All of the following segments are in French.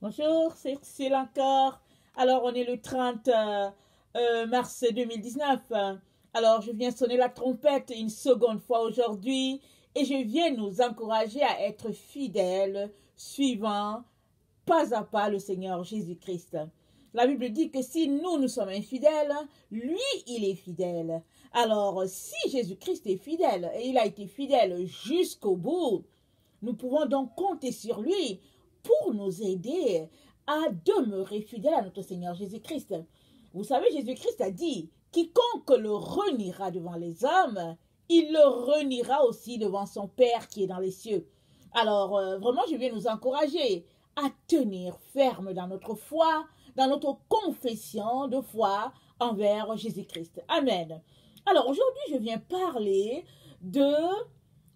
Bonjour, c'est Cécile encore. Alors, on est le 30 mars 2019. Alors, je viens sonner la trompette une seconde fois aujourd'hui et je viens nous encourager à être fidèles, suivant pas à pas le Seigneur Jésus-Christ. La Bible dit que si nous sommes infidèles, lui, il est fidèle. Alors, si Jésus-Christ est fidèle et il a été fidèle jusqu'au bout, nous pouvons donc compter sur lui pour nous aider à demeurer fidèles à notre Seigneur Jésus-Christ. Vous savez, Jésus-Christ a dit, quiconque le reniera devant les hommes, il le reniera aussi devant son Père qui est dans les cieux. Alors, vraiment, je viens nous encourager à tenir ferme dans notre foi, dans notre confession de foi envers Jésus-Christ. Amen. Alors, aujourd'hui, je viens parler de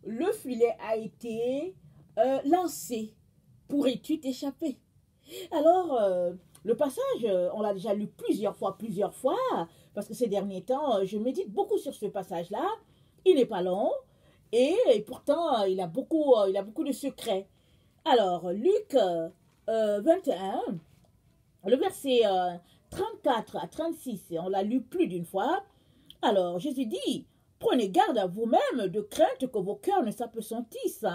le filet a été lancé. Pourrais-tu t'échapper? Alors, le passage, on l'a déjà lu plusieurs fois, parce que ces derniers temps, je médite beaucoup sur ce passage-là. Il n'est pas long, et pourtant, il a beaucoup de secrets. Alors, Luc 21, le verset 34 à 36, on l'a lu plus d'une fois. Alors, Jésus dit, prenez garde à vous-même de crainte que vos cœurs ne s'apesantissent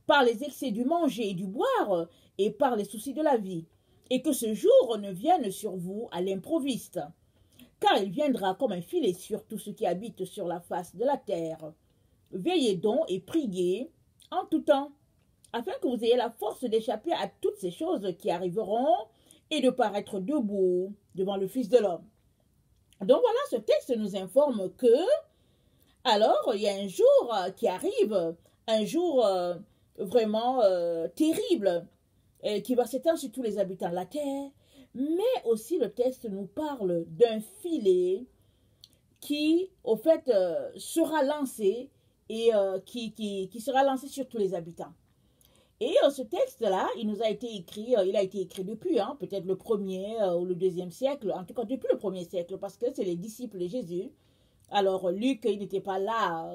par les excès du manger et du boire et par les soucis de la vie, et que ce jour ne vienne sur vous à l'improviste, car il viendra comme un filet sur tout ce qui habite sur la face de la terre. Veillez donc et priez en tout temps, afin que vous ayez la force d'échapper à toutes ces choses qui arriveront et de paraître debout devant le Fils de l'homme. Donc voilà, ce texte nous informe que, alors, il y a un jour qui arrive, un jour vraiment terrible, qui va s'étendre sur tous les habitants de la terre, mais aussi le texte nous parle d'un filet qui, au fait, sera lancé et qui sera lancé sur tous les habitants. Et ce texte-là, il a été écrit depuis, peut-être le premier ou le deuxième siècle, en tout cas depuis le premier siècle, parce que c'est les disciples de Jésus. Alors Luc, il n'était pas là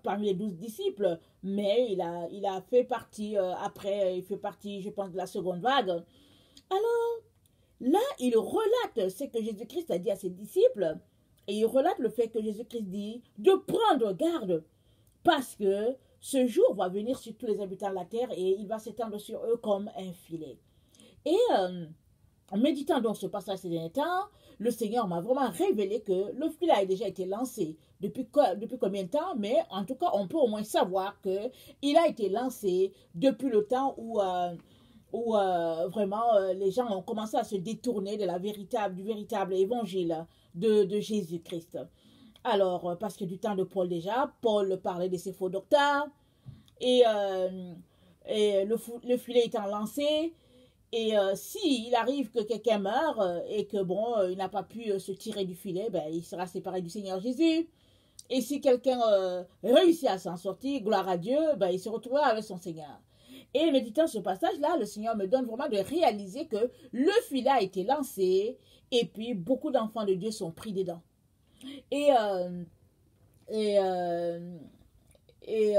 parmi les 12 disciples, mais il a fait partie, après, il fait partie, je pense, de la seconde vague. Alors là, il relate ce que Jésus-Christ a dit à ses disciples, et il relate le fait que Jésus-Christ dit de prendre garde, parce que ce jour va venir sur tous les habitants de la terre et il va s'étendre sur eux comme un filet. Et en méditant dans ce passage ces derniers temps, le Seigneur m'a vraiment révélé que le filet a déjà été lancé. Depuis combien de temps? Mais en tout cas, on peut au moins savoir qu'il a été lancé depuis le temps où vraiment les gens ont commencé à se détourner du véritable évangile de Jésus-Christ. Alors, parce que du temps de Paul déjà, Paul parlait de ses faux docteurs, et, le filet étant lancé, et s'il arrive que quelqu'un meure et que bon, il n'a pas pu se tirer du filet, ben, il sera séparé du Seigneur Jésus. Et si quelqu'un réussit à s'en sortir, gloire à Dieu, ben, il se retrouvera avec son Seigneur. Et méditant ce passage-là, le Seigneur me donne vraiment de réaliser que le filet a été lancé et puis beaucoup d'enfants de Dieu sont pris dedans. Et, euh, et, euh, et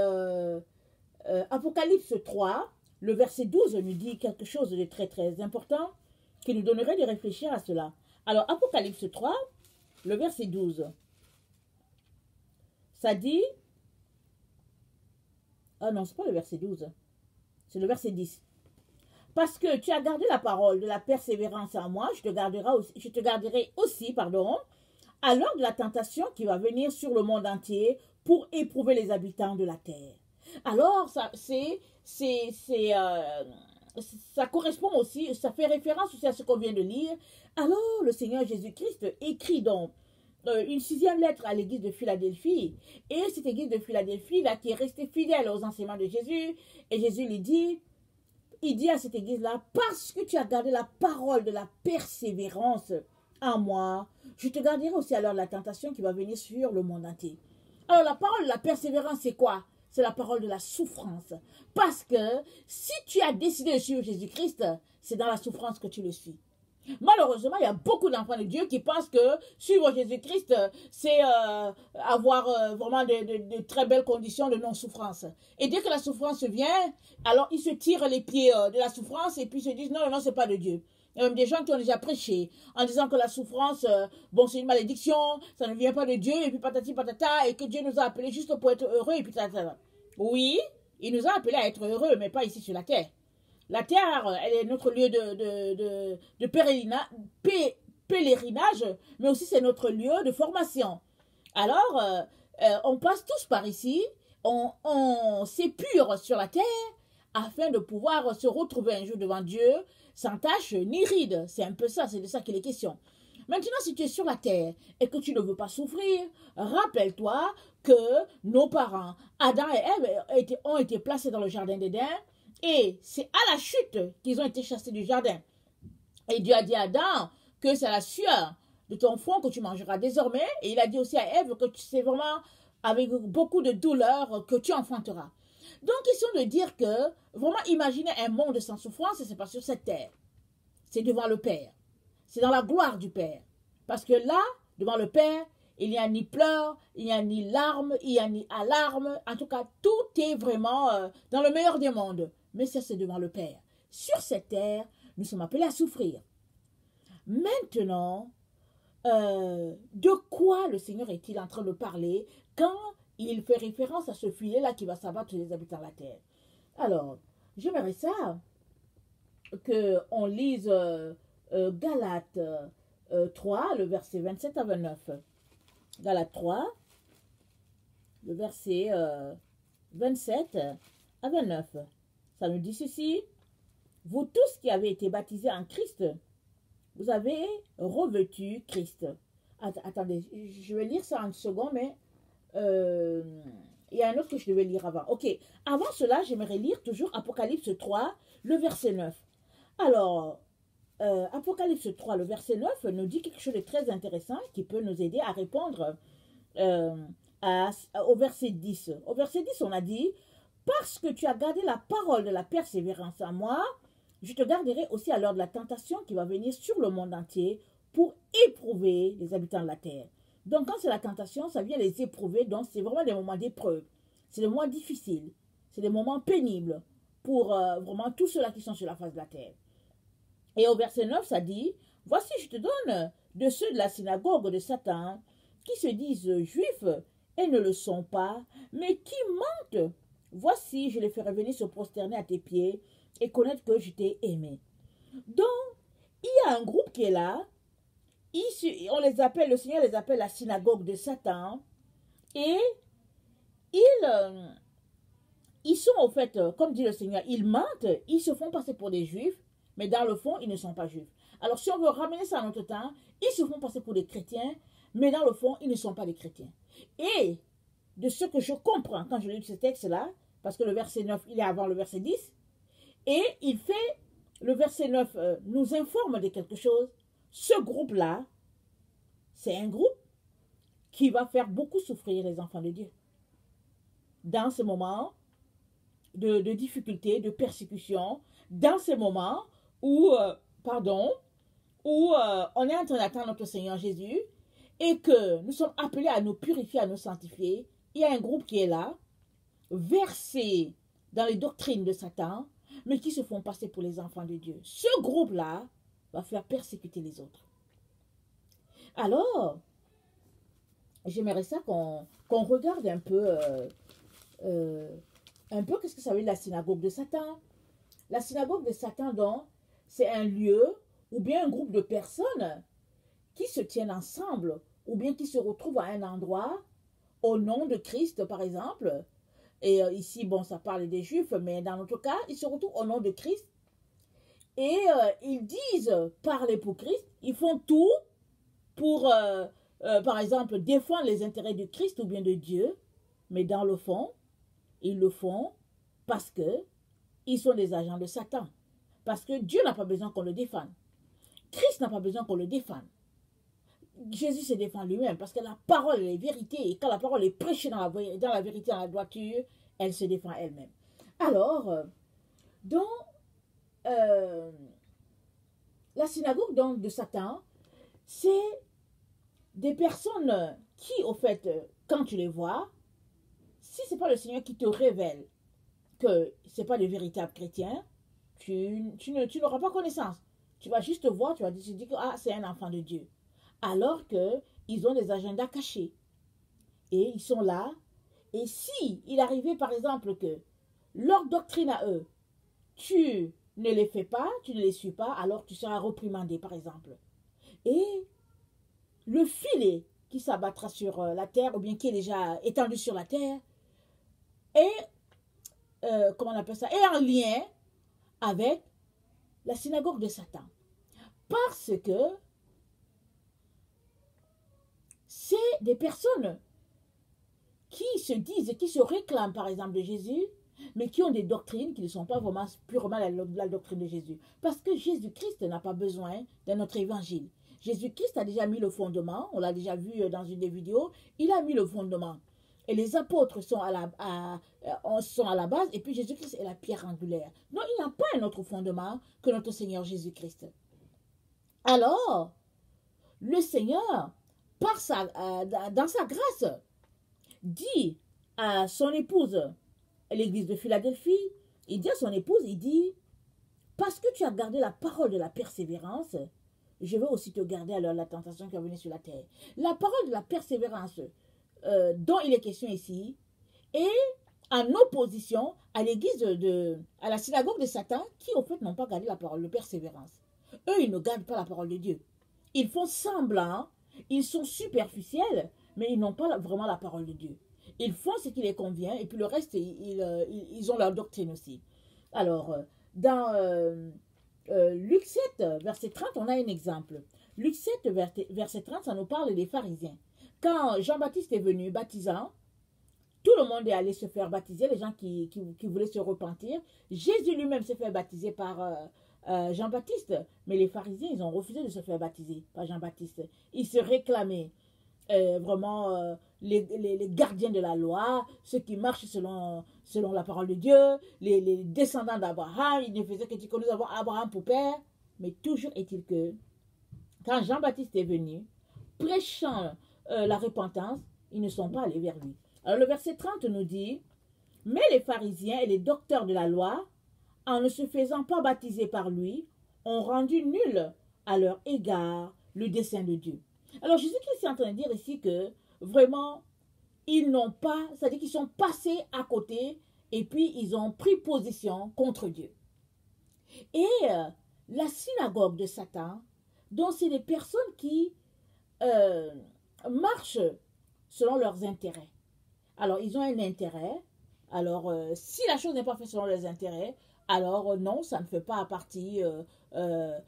Apocalypse 3, le verset 12 nous dit quelque chose de très très important qui nous donnerait de réfléchir à cela. Alors Apocalypse 3, le verset 12, ça dit... Ah non, c'est pas le verset 12, c'est le verset 10. Parce que tu as gardé la parole de la persévérance en moi, je te garderai aussi, pardon, à l'heure de la tentation qui va venir sur le monde entier pour éprouver les habitants de la terre. Alors, ça correspond aussi, ça fait référence aussi à ce qu'on vient de lire. Alors, le Seigneur Jésus-Christ écrit donc une sixième lettre à l'église de Philadelphie. Et cette église de Philadelphie, là, qui est restée fidèle aux enseignements de Jésus, et Jésus lui dit, il dit à cette église-là, parce que tu as gardé la parole de la persévérance en moi, je te garderai aussi à l'heure de la tentation qui va venir sur le monde entier. Alors la parole de la persévérance, c'est quoi? C'est la parole de la souffrance. Parce que si tu as décidé de suivre Jésus-Christ, c'est dans la souffrance que tu le suis. Malheureusement, il y a beaucoup d'enfants de Dieu qui pensent que suivre Jésus-Christ, c'est avoir vraiment de très belles conditions de non-souffrance. Et dès que la souffrance vient, alors ils se tirent les pieds de la souffrance et puis se disent non, non, c'est pas de Dieu. Il y a même des gens qui ont déjà prêché en disant que la souffrance, bon, c'est une malédiction, ça ne vient pas de Dieu, et puis patati patata, et que Dieu nous a appelés juste pour être heureux, et puis tatata. Oui, il nous a appelés à être heureux, mais pas ici sur la terre. La terre, elle est notre lieu de pèlerinage, mais aussi c'est notre lieu de formation. Alors, on passe tous par ici, on s'épure sur la terre afin de pouvoir se retrouver un jour devant Dieu sans tache ni ride. C'est un peu ça, c'est de ça qu'il est question. Maintenant, si tu es sur la terre et que tu ne veux pas souffrir, rappelle-toi que nos parents, Adam et Ève, ont été placés dans le jardin d'Éden et c'est à la chute qu'ils ont été chassés du jardin. Et Dieu a dit à Adam que c'est la sueur de ton front que tu mangeras désormais. Et il a dit aussi à Ève que c'est vraiment avec beaucoup de douleur que tu enfanteras. Donc, ils sont de dire que vraiment imaginer un monde sans souffrance, c'est pas sur cette terre. C'est devant le Père. C'est dans la gloire du Père. Parce que là, devant le Père, il n'y a ni pleurs, il n'y a ni larmes, il n'y a ni alarmes. En tout cas, tout est vraiment dans le meilleur des mondes. Mais ça, c'est devant le Père. Sur cette terre, nous sommes appelés à souffrir. Maintenant, de quoi le Seigneur est-il en train de parler quand il fait référence à ce filet-là qui va s'abattre sur les habitants de la terre? Alors, j'aimerais ça qu'on lise Galates 3, le verset 27 à 29. Galates 3, le verset 27 à 29. Ça nous dit ceci. Vous tous qui avez été baptisés en Christ, vous avez revêtu Christ. Attendez, je vais lire ça en une seconde, mais il y a un autre que je devais lire avant. Ok, avant cela, j'aimerais lire toujours Apocalypse 3, le verset 9. Alors, Apocalypse 3, le verset 9 nous dit quelque chose de très intéressant qui peut nous aider à répondre au verset 10. Au verset 10, on a dit, parce que tu as gardé la parole de la persévérance en moi, je te garderai aussi à l'heure de la tentation qui va venir sur le monde entier pour éprouver les habitants de la terre. Donc, quand c'est la tentation, ça vient les éprouver. Donc, c'est vraiment des moments d'épreuve. C'est des moments difficiles. C'est des moments pénibles pour vraiment tous ceux-là qui sont sur la face de la terre. Et au verset 9, ça dit, « Voici, je te donne de ceux de la synagogue de Satan qui se disent juifs et ne le sont pas, mais qui mentent. Voici, je les ferai venir se prosterner à tes pieds et connaître que je t'ai aimé. » Donc, il y a un groupe qui est là. On les appelle, le Seigneur les appelle la synagogue de Satan. Et ils sont au fait, comme dit le Seigneur, ils mentent, ils se font passer pour des juifs, mais dans le fond, ils ne sont pas juifs. Alors, si on veut ramener ça à notre temps, ils se font passer pour des chrétiens, mais dans le fond, ils ne sont pas des chrétiens. Et de ce que je comprends quand je lis ce texte-là, parce que le verset 9, il est avant le verset 10, et il fait, le verset 9 nous informe de quelque chose. Ce groupe-là, c'est un groupe qui va faire beaucoup souffrir les enfants de Dieu. Dans ce moment de difficulté, de persécution, dans ces moments où, on est en train d'attendre notre Seigneur Jésus et que nous sommes appelés à nous purifier, à nous sanctifier, il y a un groupe qui est là, versé dans les doctrines de Satan, mais qui se font passer pour les enfants de Dieu. Ce groupe-là va faire persécuter les autres. Alors, j'aimerais ça qu'on regarde un peu qu'est-ce que ça veut dire la synagogue de Satan. La synagogue de Satan, donc, c'est un lieu ou bien un groupe de personnes qui se tiennent ensemble ou bien qui se retrouvent à un endroit au nom de Christ, par exemple. Et ici, bon, ça parle des Juifs, mais dans notre cas, ils se retrouvent au nom de Christ. Et ils disent parler pour Christ. Ils font tout pour, par exemple, défendre les intérêts de Christ ou bien de Dieu. Mais dans le fond, ils le font parce que ils sont des agents de Satan. Parce que Dieu n'a pas besoin qu'on le défende. Christ n'a pas besoin qu'on le défende. Jésus se défend lui-même parce que la parole est vérité. Et quand la parole est prêchée dans la vérité, dans la droiture, elle se défend elle-même. Alors, donc, la synagogue donc, de Satan, c'est des personnes qui, au fait, quand tu les vois, si ce n'est pas le Seigneur qui te révèle que ce n'est pas de véritables chrétiens, tu n'auras pas connaissance. Tu vas juste voir, tu vas décider que ah, c'est un enfant de Dieu. Alors qu'ils ont des agendas cachés. Et ils sont là. Et si il arrivait, par exemple, que leur doctrine à eux, tu ne les fais pas, tu ne les suis pas, alors tu seras reprimandé, par exemple. Et le filet qui s'abattra sur la terre, ou bien qui est déjà étendu sur la terre, est, comment on appelle ça, est en lien avec la synagogue de Satan. Parce que c'est des personnes qui se disent, qui se réclament par exemple de Jésus, mais qui ont des doctrines qui ne sont pas vraiment purement la doctrine de Jésus. Parce que Jésus-Christ n'a pas besoin d'un autre évangile. Jésus-Christ a déjà mis le fondement, on l'a déjà vu dans une des vidéos, il a mis le fondement. Et les apôtres sont à la base, et puis Jésus-Christ est la pierre angulaire. Non, il n'a pas un autre fondement que notre Seigneur Jésus-Christ. Alors, le Seigneur, dans sa grâce, dit à son épouse, l'église de Philadelphie, il dit à son épouse, il dit, parce que tu as gardé la parole de la persévérance, je vais aussi te garder à la tentation qui va venir sur la terre. La parole de la persévérance dont il est question ici est en opposition à l'église à la synagogue de Satan qui au fait n'ont pas gardé la parole de persévérance. Eux, ils ne gardent pas la parole de Dieu. Ils font semblant, ils sont superficiels, mais ils n'ont pas vraiment la parole de Dieu. Ils font ce qui les convient et puis le reste, ils ont leur doctrine aussi. Alors, dans Luc 7, verset 30, on a un exemple. Luc 7, verset 30, ça nous parle des pharisiens. Quand Jean-Baptiste est venu baptisant, tout le monde est allé se faire baptiser, les gens qui voulaient se repentir. Jésus lui-même s'est fait baptiser par Jean-Baptiste, mais les pharisiens, ils ont refusé de se faire baptiser par Jean-Baptiste. Ils se réclamaient vraiment les gardiens de la loi, ceux qui marchent selon la parole de Dieu, les descendants d'Abraham. Ils ne faisaient que dire que nous avons Abraham pour père. Mais toujours est-il que quand Jean-Baptiste est venu, prêchant la repentance, ils ne sont pas allés vers lui. Alors le verset 30 nous dit, mais les pharisiens et les docteurs de la loi, en ne se faisant pas baptiser par lui, ont rendu nul à leur égard le dessein de Dieu. Alors Jésus-Christ est en train de dire ici que vraiment, ils n'ont pas, c'est-à-dire qu'ils sont passés à côté et puis ils ont pris position contre Dieu. Et la synagogue de Satan, donc c'est des personnes qui marchent selon leurs intérêts. Alors, ils ont un intérêt. Alors, si la chose n'est pas faite selon leurs intérêts, alors non, ça ne fait pas partie de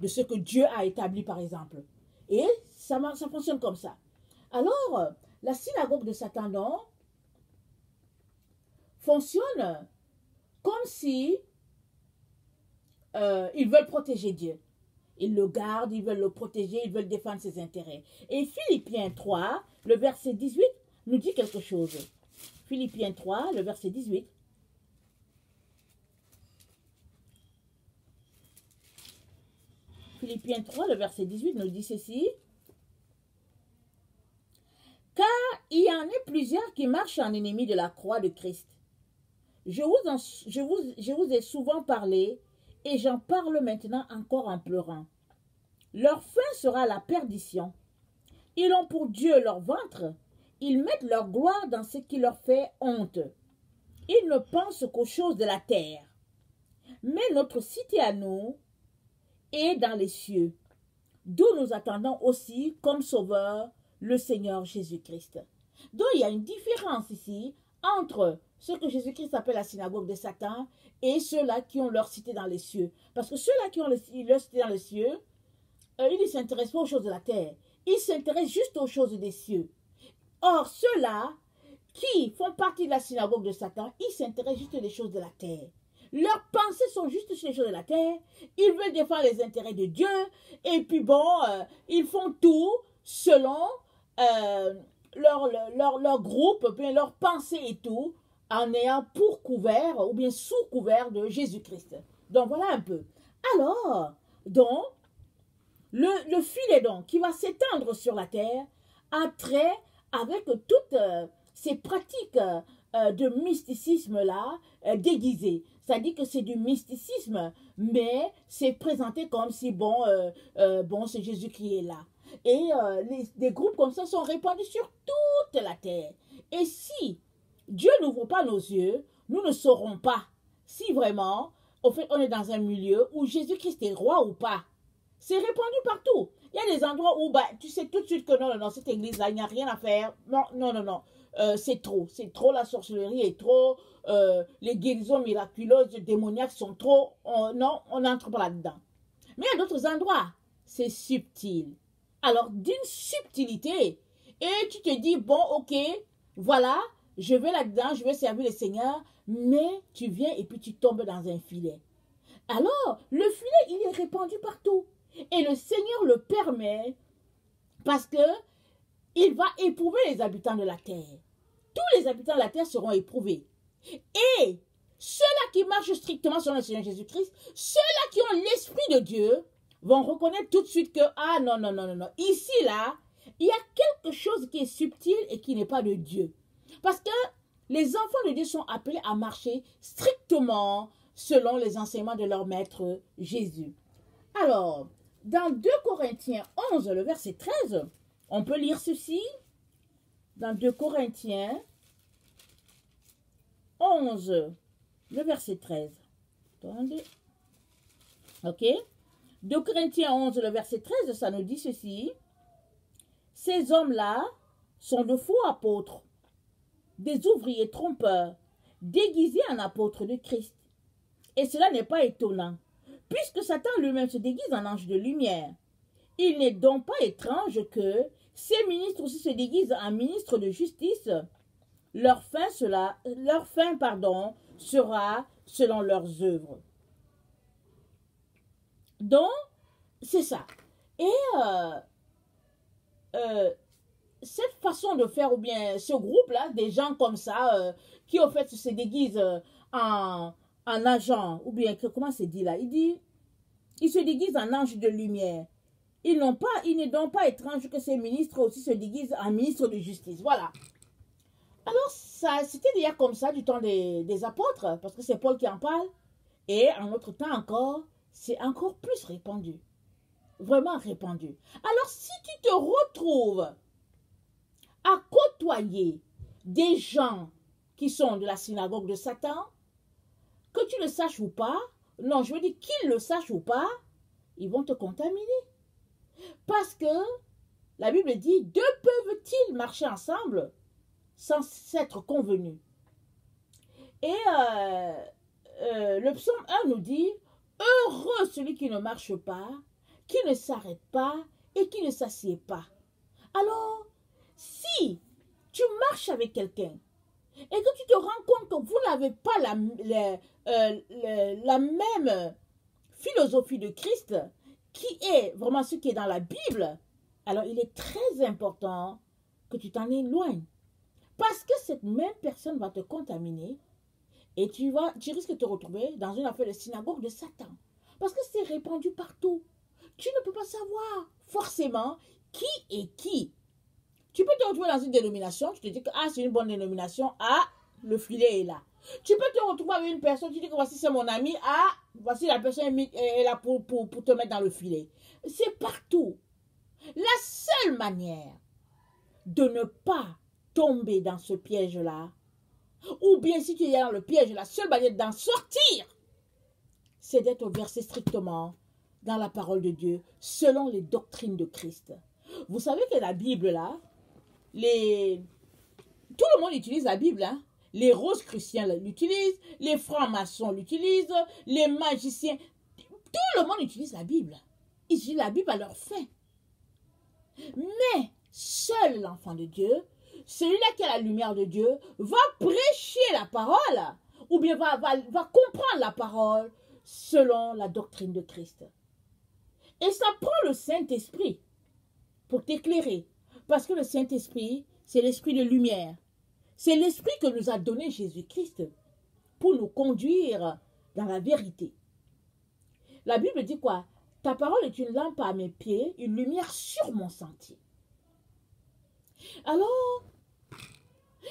ce que Dieu a établi, par exemple. Et ça fonctionne comme ça. Alors, la synagogue de Satan, non, fonctionne comme si ils veulent protéger Dieu. Ils le gardent, ils veulent le protéger, ils veulent défendre ses intérêts. Et Philippiens 3, le verset 18, nous dit quelque chose. Philippiens 3, le verset 18. Philippiens 3, le verset 18 nous dit ceci. Car il y en a plusieurs qui marchent en ennemis de la croix de Christ. Je vous ai souvent parlé et j'en parle maintenant encore en pleurant. Leur fin sera la perdition. Ils ont pour Dieu leur ventre. Ils mettent leur gloire dans ce qui leur fait honte. Ils ne pensent qu'aux choses de la terre. Mais notre cité à nous est dans les cieux, d'où nous attendons aussi comme sauveur le Seigneur Jésus-Christ. Donc il y a une différence ici entre ce que Jésus-Christ appelle la synagogue de Satan et ceux-là qui ont leur cité dans les cieux. Parce que ceux-là qui ont leur cité dans les cieux, ils ne s'intéressent pas aux choses de la terre. Ils s'intéressent juste aux choses des cieux. Or, ceux-là qui font partie de la synagogue de Satan, ils s'intéressent juste aux choses de la terre. Leurs pensées sont juste sur les choses de la terre. Ils veulent défendre les intérêts de Dieu. Et puis bon, ils font tout selon leur groupe, bien leur pensée et tout, en ayant pour couvert ou bien sous couvert de Jésus-Christ. Donc voilà un peu. Alors, donc, le filet donc qui va s'étendre sur la terre a trait avec toutes ces pratiques de mysticisme-là déguisées. C'est-à-dire que c'est du mysticisme, mais c'est présenté comme si, bon, c'est Jésus qui est là. Et des groupes comme ça sont répandus sur toute la terre. Et si Dieu n'ouvre pas nos yeux, nous ne saurons pas si vraiment, au fait, on est dans un milieu où Jésus-Christ est roi ou pas. C'est répandu partout. Il y a des endroits où tu sais tout de suite que non, cette église-là, il n'y a rien à faire. Non. C'est trop, la sorcellerie est trop, les guérisons miraculeuses, démoniaques sont trop. Non, on n'entre pas là-dedans. Mais il y a d'autres endroits, c'est subtil. Alors, d'une subtilité, et tu te dis, bon, ok, voilà, je vais là-dedans, je vais servir le Seigneur, mais tu viens et puis tu tombes dans un filet. Alors, le filet, il est répandu partout. Et le Seigneur le permet parce que il va éprouver les habitants de la terre. Tous les habitants de la terre seront éprouvés. Et ceux-là qui marchent strictement sur le Seigneur Jésus-Christ, ceux-là qui ont l'Esprit de Dieu, vont reconnaître tout de suite que, ah non. Ici, là, il y a quelque chose qui est subtil et qui n'est pas de Dieu. Parce que les enfants de Dieu sont appelés à marcher strictement selon les enseignements de leur maître Jésus. Alors, dans 2 Corinthiens 11, le verset 13, on peut lire ceci. Dans 2 Corinthiens 11, le verset 13. Attendez. Ok. 2 Corinthiens 11, le verset 13, ça nous dit ceci. Ces hommes-là sont de faux apôtres, des ouvriers trompeurs, déguisés en apôtres de Christ. Et cela n'est pas étonnant, puisque Satan lui-même se déguise en ange de lumière. Il n'est donc pas étrange que ces ministres aussi se déguisent en ministres de justice. Leur fin sera selon leurs œuvres. Donc, c'est ça. Et cette façon de faire, ou bien ce groupe-là, des gens comme ça, qui au fait se déguisent en agent, ou bien, comment c'est dit là? Il dit, ils se déguisent en ange de lumière. Il n'est donc pas étrange que ces ministres aussi se déguisent en ministres de justice. Voilà. Alors, c'était déjà comme ça du temps des apôtres, parce que c'est Paul qui en parle. Et en notre temps encore, c'est encore plus répandu. Vraiment répandu. Alors, si tu te retrouves à côtoyer des gens qui sont de la synagogue de Satan, que tu le saches ou pas, non, je veux dire qu'ils le sachent ou pas, ils vont te contaminer. Parce que la Bible dit, deux peuvent-ils marcher ensemble sans s'être convenus? Et le psaume 1 nous dit, heureux celui qui ne marche pas, qui ne s'arrête pas et qui ne s'assied pas. Alors, si tu marches avec quelqu'un et que tu te rends compte que vous n'avez pas la même philosophie de Christ, qui est vraiment ce qui est dans la Bible, alors il est très important que tu t'en éloignes. Parce que cette même personne va te contaminer et tu risques de te retrouver dans une affaire de synagogue de Satan. Parce que c'est répandu partout. Tu ne peux pas savoir forcément qui est qui. Tu peux te retrouver dans une dénomination, tu te dis que c'est une bonne dénomination, le filet est là. Tu peux te retrouver avec une personne, tu dis que voici c'est mon ami, voici la personne est là pour te mettre dans le filet. C'est partout. La seule manière de ne pas tomber dans ce piège-là, ou bien si tu es dans le piège, la seule manière d'en sortir, c'est d'être versé strictement dans la parole de Dieu, selon les doctrines de Christ. Vous savez que la Bible, là, tout le monde utilise la Bible, hein? Les Rosicruciens l'utilisent, les francs-maçons l'utilisent, les magiciens, tout le monde utilise la Bible. Ils utilisent la Bible à leur fin. Mais seul l'enfant de Dieu, celui-là qui a la lumière de Dieu, va prêcher la parole, ou bien va comprendre la parole selon la doctrine de Christ. Et ça prend le Saint-Esprit pour t'éclairer. Parce que le Saint-Esprit, c'est l'esprit de lumière. C'est l'esprit que nous a donné Jésus-Christ pour nous conduire dans la vérité. La Bible dit quoi? Ta parole est une lampe à mes pieds, une lumière sur mon sentier. Alors,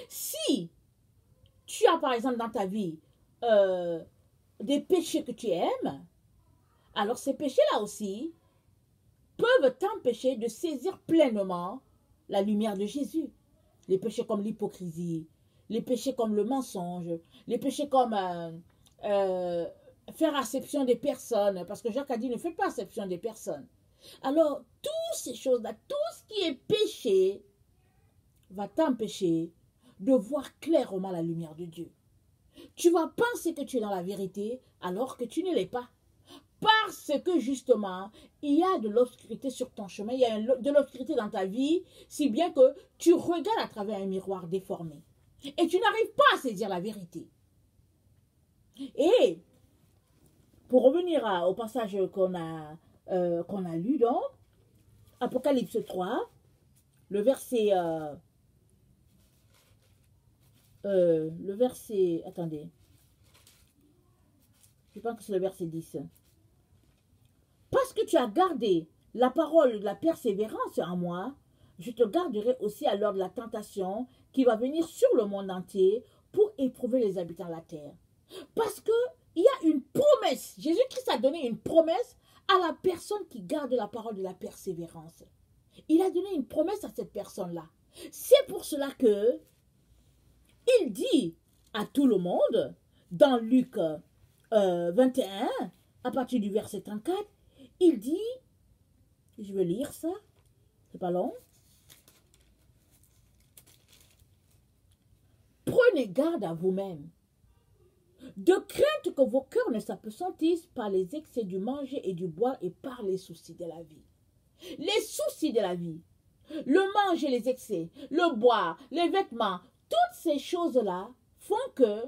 si tu as par exemple dans ta vie des péchés que tu aimes, alors ces péchés-là aussi peuvent t'empêcher de saisir pleinement la lumière de Jésus. Les péchés comme l'hypocrisie, les péchés comme le mensonge, les péchés comme faire acception des personnes, parce que Jacques a dit ne fais pas acception des personnes. Alors, toutes ces choses-là, tout ce qui est péché va t'empêcher de voir clairement la lumière de Dieu. Tu vas penser que tu es dans la vérité alors que tu ne l'es pas. Parce que justement, il y a de l'obscurité sur ton chemin, il y a de l'obscurité dans ta vie, si bien que tu regardes à travers un miroir déformé. Et tu n'arrives pas à saisir la vérité. Et pour revenir au passage qu'on a lu dans Apocalypse 3, le verset, attendez, je pense que c'est le verset 10. Parce que tu as gardé la parole de la persévérance en moi, je te garderai aussi à l'heure de la tentation qui va venir sur le monde entier pour éprouver les habitants de la terre. Parce que il y a une promesse. Jésus-Christ a donné une promesse à la personne qui garde la parole de la persévérance. Il a donné une promesse à cette personne-là. C'est pour cela que il dit à tout le monde, dans Luc 21, à partir du verset 34, il dit, je vais lire ça, c'est pas long. Prenez garde à vous-même, de crainte que vos cœurs ne s'apesantissent par les excès du manger et du boire et par les soucis de la vie. Les soucis de la vie, le manger, les excès, le boire, les vêtements, toutes ces choses-là font que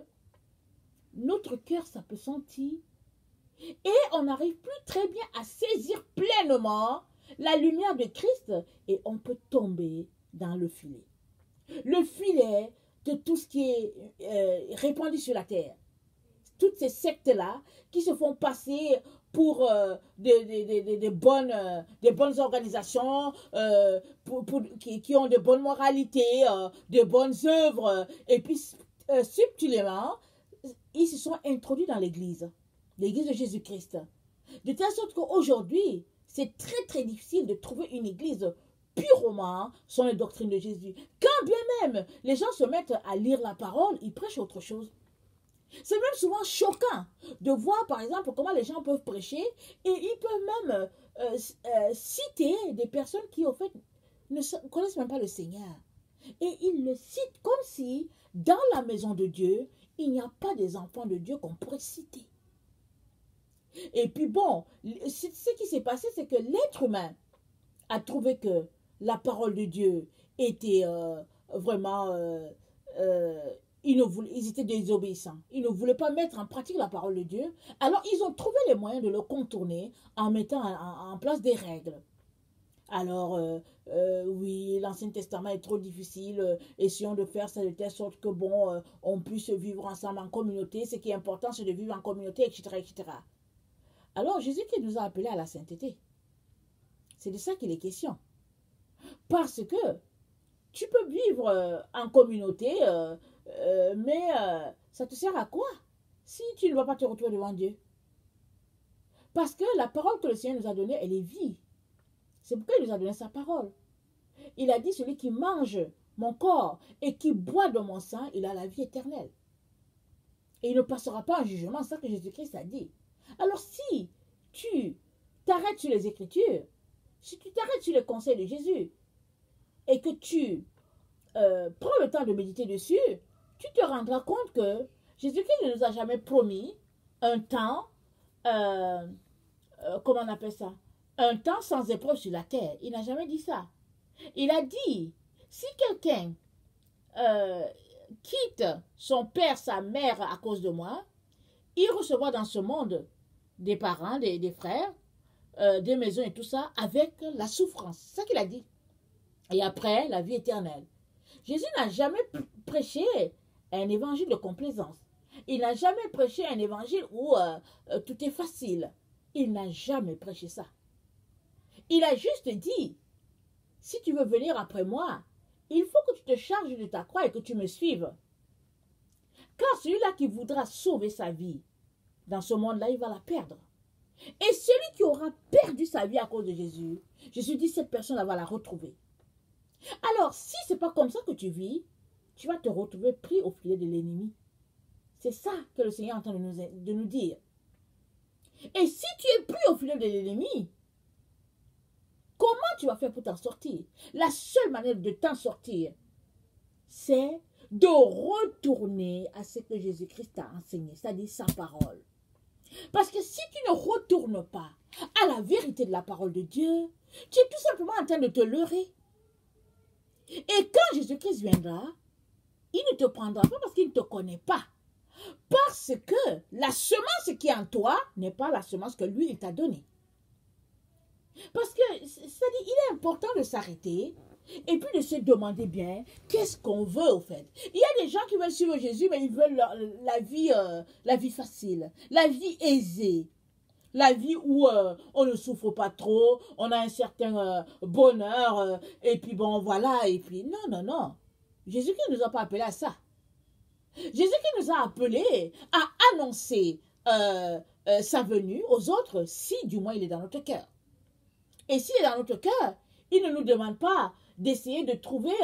notre cœur s'apesantit et on n'arrive plus très bien à saisir pleinement la lumière de Christ et on peut tomber dans le filet. Le filet de tout ce qui est répandu sur la terre. Toutes ces sectes-là qui se font passer pour des bonnes organisations, qui ont de bonnes moralités, de bonnes œuvres, et puis subtilement, ils se sont introduits dans l'Église de Jésus-Christ. De telle sorte qu'aujourd'hui, c'est très très difficile de trouver une Église purement sur les doctrines de Jésus. Quand bien même les gens se mettent à lire la parole, ils prêchent autre chose. C'est même souvent choquant de voir, par exemple, comment les gens peuvent prêcher et ils peuvent même citer des personnes qui, au fait, ne connaissent même pas le Seigneur. Et ils le citent comme si, dans la maison de Dieu, il n'y a pas des enfants de Dieu qu'on pourrait citer. Et puis bon, ce qui s'est passé, c'est que l'être humain a trouvé que la parole de Dieu était vraiment... ils étaient désobéissants. Ils ne voulaient pas mettre en pratique la parole de Dieu. Alors, ils ont trouvé les moyens de le contourner en mettant en place des règles. Alors, oui, l'Ancien Testament est trop difficile. Essayons de faire ça de telle sorte que, bon, on puisse vivre ensemble en communauté. Ce qui est important, c'est de vivre en communauté, etc., etc. Alors, Jésus-Christ nous a appelés à la sainteté. C'est de ça qu'il est question. Parce que tu peux vivre en communauté... mais ça te sert à quoi si tu ne vas pas te retrouver devant Dieu? Parce que la parole que le Seigneur nous a donnée, elle est vie. C'est pourquoi il nous a donné sa parole. Il a dit, celui qui mange mon corps et qui boit de mon sang, il a la vie éternelle. Et il ne passera pas en jugement, c'est ça que Jésus-Christ a dit. Alors si tu t'arrêtes sur les Écritures, si tu t'arrêtes sur les conseils de Jésus, et que tu prends le temps de méditer dessus, tu te rendras compte que Jésus-Christ ne nous a jamais promis un temps, comment on appelle ça, un temps sans épreuve sur la terre. Il n'a jamais dit ça. Il a dit, si quelqu'un quitte son père, sa mère à cause de moi, il recevra dans ce monde des parents, des frères, des maisons et tout ça, avec la souffrance. C'est ça qu'il a dit. Et après, la vie éternelle. Jésus n'a jamais prêché un évangile de complaisance. Il n'a jamais prêché un évangile où tout est facile. il n'a jamais prêché ça. Il a juste dit, si tu veux venir après moi, il faut que tu te charges de ta croix et que tu me suives. Car celui-là qui voudra sauver sa vie, dans ce monde-là, il va la perdre. Et celui qui aura perdu sa vie à cause de Jésus, Jésus dit, cette personne va la retrouver. Alors, si ce n'est pas comme ça que tu vis, tu vas te retrouver pris au filet de l'ennemi. C'est ça que le Seigneur est en train de nous dire. Et si tu es pris au filet de l'ennemi, comment tu vas faire pour t'en sortir? La seule manière de t'en sortir, c'est de retourner à ce que Jésus-Christ t'a enseigné, c'est-à-dire sa parole. Parce que si tu ne retournes pas à la vérité de la parole de Dieu, tu es tout simplement en train de te leurrer. Et quand Jésus-Christ viendra, il ne te prendra pas parce qu'il ne te connaît pas. Parce que la semence qui est en toi n'est pas la semence que lui, il t'a donnée. Parce que, c'est-à-dire, il est important de s'arrêter et puis de se demander bien qu'est-ce qu'on veut au fait. Il y a des gens qui veulent suivre Jésus, mais ils veulent la vie facile, la vie aisée, la vie où on ne souffre pas trop, on a un certain bonheur, et puis bon, voilà, et puis non, non, non. Jésus-Christ ne nous a pas appelés à ça. Jésus-Christ nous a appelés à annoncer sa venue aux autres, si du moins il est dans notre cœur. Et s'il est dans notre cœur, il ne nous demande pas d'essayer de trouver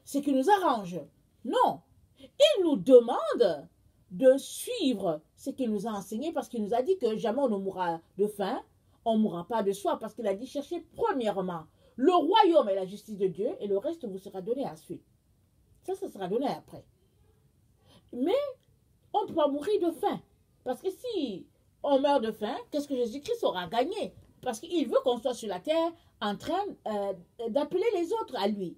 ce qui nous arrange. Non, il nous demande de suivre ce qu'il nous a enseigné parce qu'il nous a dit que jamais on ne mourra de faim, on ne mourra pas de soif parce qu'il a dit cherchez premièrement le royaume et la justice de Dieu et le reste vous sera donné ensuite. Ça sera donné après. Mais on ne peut pas mourir de faim parce que si on meurt de faim, qu'est-ce que Jésus-Christ aura gagné? Parce qu'il veut qu'on soit sur la terre en train d'appeler les autres à lui.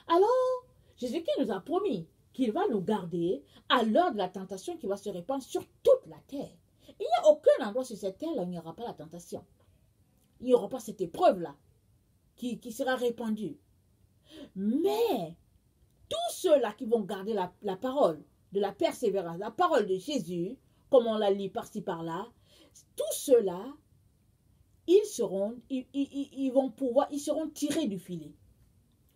Alors, Jésus-Christ nous a promis qu'il va nous garder à l'heure de la tentation qui va se répandre sur toute la terre. Il n'y a aucun endroit sur cette terre où il n'y aura pas la tentation. Il n'y aura pas cette épreuve-là qui sera répandue. Mais tous ceux-là qui vont garder la parole de la persévérance, la parole de Jésus, comme on la lit par-ci par-là, tous ceux-là, ils seront tirés du filet.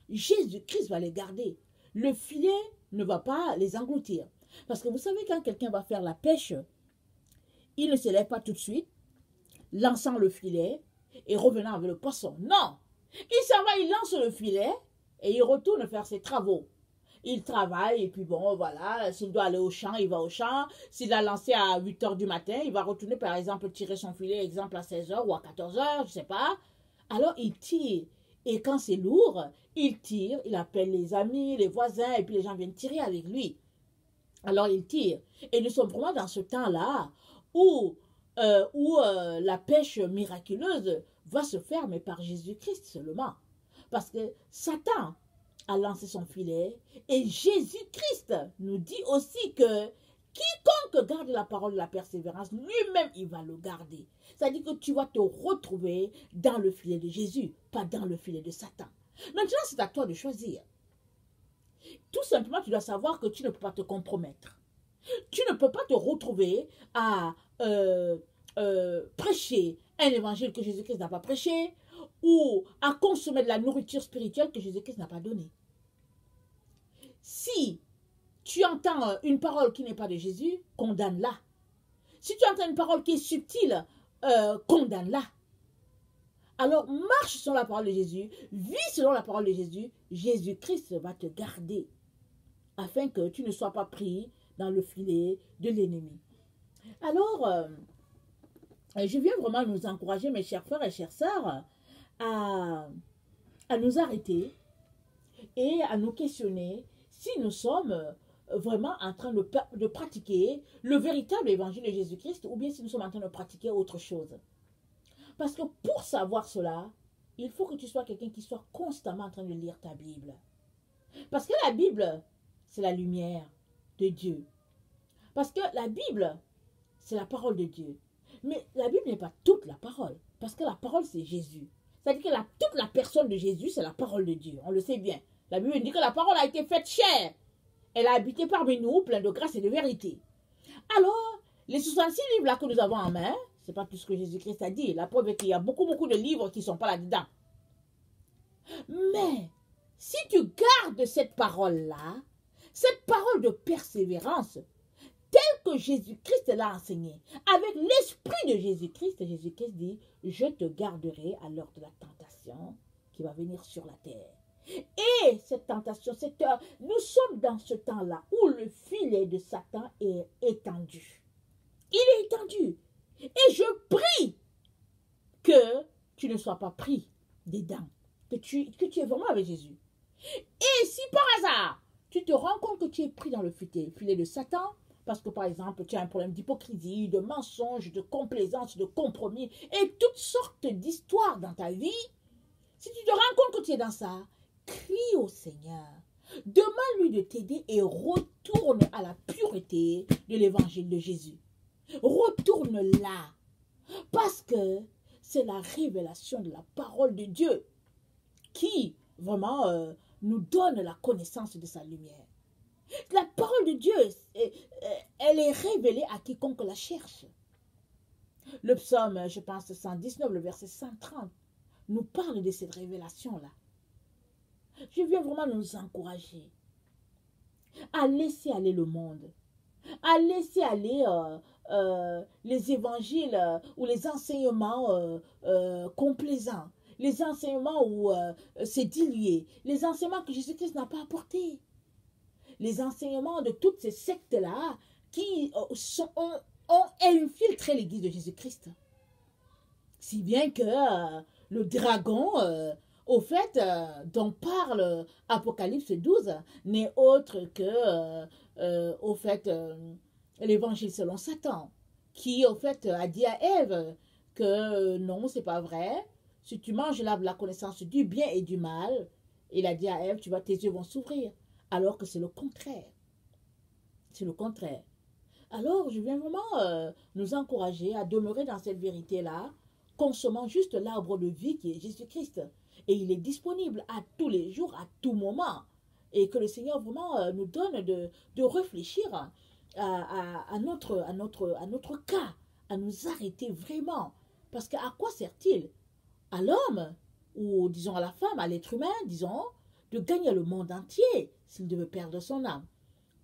Jésus-Christ va les garder. Le filet ne va pas les engloutir. Parce que vous savez, quand quelqu'un va faire la pêche, il ne se lève pas tout de suite, lançant le filet et revenant avec le poisson. Non! Il s'en va, il lance le filet et il retourne faire ses travaux. Il travaille et puis bon, voilà, s'il doit aller au champ, il va au champ. S'il a lancé à 8 h du matin, il va retourner par exemple tirer son filet, exemple à 16 h ou à 14 h, je ne sais pas. Alors il tire. Et quand c'est lourd, il tire, il appelle les amis, les voisins et puis les gens viennent tirer avec lui. Alors il tire. Et nous sommes vraiment dans ce temps-là où la pêche miraculeuse va se faire, mais par Jésus-Christ seulement. Parce que Satan a lancé son filet et Jésus-Christ nous dit aussi que quiconque garde la parole de la persévérance, lui-même il va le garder. C'est-à-dire que tu vas te retrouver dans le filet de Jésus, pas dans le filet de Satan. Maintenant, c'est à toi de choisir. Tout simplement, tu dois savoir que tu ne peux pas te compromettre. Tu ne peux pas te retrouver à prêcher un évangile que Jésus-Christ n'a pas prêché ou à consommer de la nourriture spirituelle que Jésus-Christ n'a pas donnée. Si tu entends une parole qui n'est pas de Jésus, condamne-la. Si tu entends une parole qui est subtile, condamne-la. Alors, marche selon la parole de Jésus, vis selon la parole de Jésus, Jésus-Christ va te garder afin que tu ne sois pas pris dans le filet de l'ennemi. Alors, je viens vraiment nous encourager, mes chers frères et chères sœurs, à nous arrêter et à nous questionner si nous sommes vraiment en train de pratiquer le véritable évangile de Jésus-Christ ou bien si nous sommes en train de pratiquer autre chose. Parce que pour savoir cela, il faut que tu sois quelqu'un qui soit constamment en train de lire ta Bible. Parce que la Bible, c'est la lumière de Dieu. Parce que la Bible, c'est la parole de Dieu. Mais la Bible n'est pas toute la parole. Parce que la parole, c'est Jésus. C'est-à-dire que toute la personne de Jésus, c'est la parole de Dieu. On le sait bien. La Bible dit que la parole a été faite chair. Elle a habité parmi nous, plein de grâce et de vérité. Alors, les 66 livres là que nous avons en main, C'est pas tout ce que Jésus-Christ a dit. La preuve est qu'il y a beaucoup de livres qui ne sont pas là-dedans. Mais, si tu gardes cette parole-là, cette parole de persévérance, telle que Jésus-Christ l'a enseignée, avec l'esprit de Jésus-Christ, Jésus-Christ dit, je te garderai à l'heure de la tentation qui va venir sur la terre. Et cette tentation, cette heure, nous sommes dans ce temps-là où le filet de Satan est étendu. Il est étendu. Et je prie que tu ne sois pas pris dedans, que tu es vraiment avec Jésus. Et si par hasard, tu te rends compte que tu es pris dans le filet de Satan, parce que par exemple, tu as un problème d'hypocrisie, de mensonge, de complaisance, de compromis, et toutes sortes d'histoires dans ta vie, si tu te rends compte que tu es dans ça, crie au Seigneur. Demande-lui de t'aider et retourne à la pureté de l'évangile de Jésus. Retourne là. Parce que c'est la révélation de la parole de Dieu qui vraiment nous donne la connaissance de sa lumière. La parole de Dieu, elle est révélée à quiconque la cherche. Le psaume, je pense, 119, le verset 130, nous parle de cette révélation-là. Je viens vraiment nous encourager à laisser aller le monde, à laisser aller les évangiles ou les enseignements complaisants, les enseignements où c'est dilué, les enseignements que Jésus-Christ n'a pas apportés, les enseignements de toutes ces sectes-là qui ont infiltré l'église de Jésus-Christ. Si bien que le dragon, au fait, dont parle Apocalypse 12, n'est autre que, au fait, l'évangile selon Satan, qui, au fait, a dit à Ève que non, c'est pas vrai. Si tu manges la connaissance du bien et du mal, il a dit à Ève, tes yeux vont s'ouvrir. Alors que c'est le contraire. C'est le contraire. Alors, je viens vraiment nous encourager à demeurer dans cette vérité-là, consommant juste l'arbre de vie qui est Jésus-Christ. Et il est disponible à tous les jours, à tout moment. Et que le Seigneur vraiment nous donne de réfléchir à notre cas, à nous arrêter vraiment. Parce qu'à quoi sert-il à l'homme, ou disons à la femme, à l'être humain, disons, de gagner le monde entier s'il devait perdre son âme?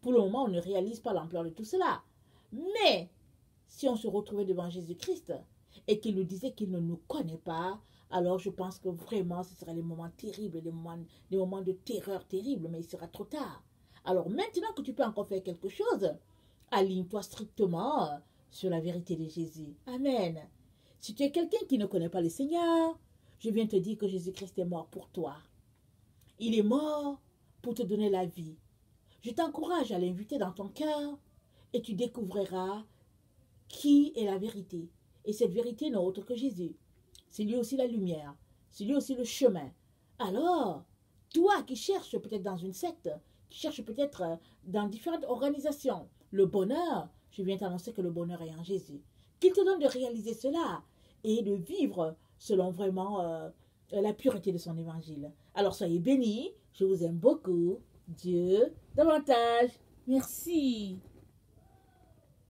Pour le moment, on ne réalise pas l'ampleur de tout cela. Mais, si on se retrouvait devant Jésus-Christ et qu'il nous disait qu'il ne nous connaît pas, alors je pense que vraiment, ce seraient les moments terribles, les moments de terreur terribles, mais il sera trop tard. Alors maintenant que tu peux encore faire quelque chose, aligne-toi strictement sur la vérité de Jésus. Amen. Si tu es quelqu'un qui ne connaît pas le Seigneur, je viens te dire que Jésus-Christ est mort pour toi. Il est mort pour te donner la vie. Je t'encourage à l'inviter dans ton cœur et tu découvriras qui est la vérité. Et cette vérité n'est autre que Jésus. C'est lui aussi la lumière. C'est lui aussi le chemin. Alors, toi qui cherches peut-être dans une secte, qui cherches peut-être dans différentes organisations, le bonheur, je viens t'annoncer que le bonheur est en Jésus. Qu'il te donne de réaliser cela et de vivre selon vraiment la pureté de son évangile. Alors soyez bénis, je vous aime beaucoup. Dieu davantage. Merci.